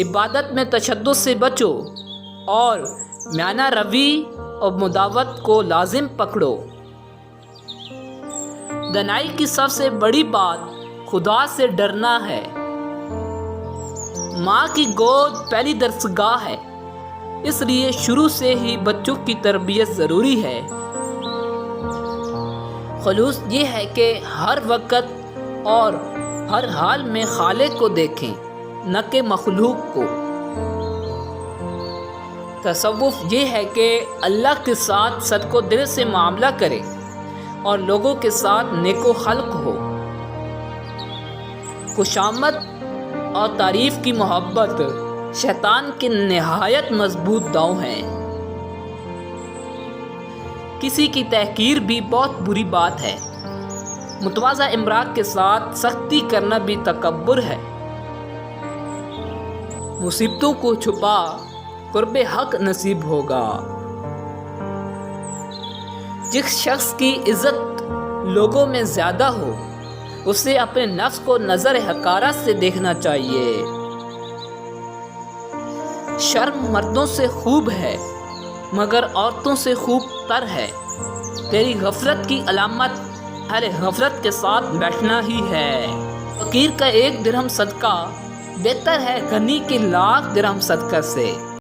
عبادت میں تشدد سے بچو اور میانہ روی اور مداوت کو لازم پکڑو۔ دانائی کی سب سے بڑی بات خدا سے ڈرنا ہے۔ ماں کی گود پہلی درسگاہ ہے، اس لیے شروع سے ہی بچوں کی تربیت ضروری ہے۔ خلوص یہ ہے کہ ہر وقت اور ہر حال میں خالق کو دیکھیں، نہ کہ مخلوق کو۔ تصوف یہ ہے کہ اللہ کے ساتھ صدق و دل سے معاملہ کرے اور لوگوں کے ساتھ نیک و خلق ہو۔ خوشامد اور تعریف کی محبت شیطان کی نہایت مضبوط داؤں ہیں۔ کسی کی تحقیر بھی بہت بری بات ہے۔ متواضع امراء کے ساتھ سختی کرنا بھی تکبر ہے۔ مصیبتوں کو چھپا، قرب حق نصیب ہوگا۔ جس شخص کی عزت لوگوں میں زیادہ ہو، اسے اپنے نفس کو نظر حقارت سے دیکھنا چاہیے۔ شرم مردوں سے خوب ہے مگر عورتوں سے خوب تر ہے۔ تیری غفلت کی علامت اہل غفلت کے ساتھ بیٹھنا ہی ہے۔ فقیر کا 1 درہم صدقہ بہتر ہے غنی کے 1,00,000 درہم صدقہ سے۔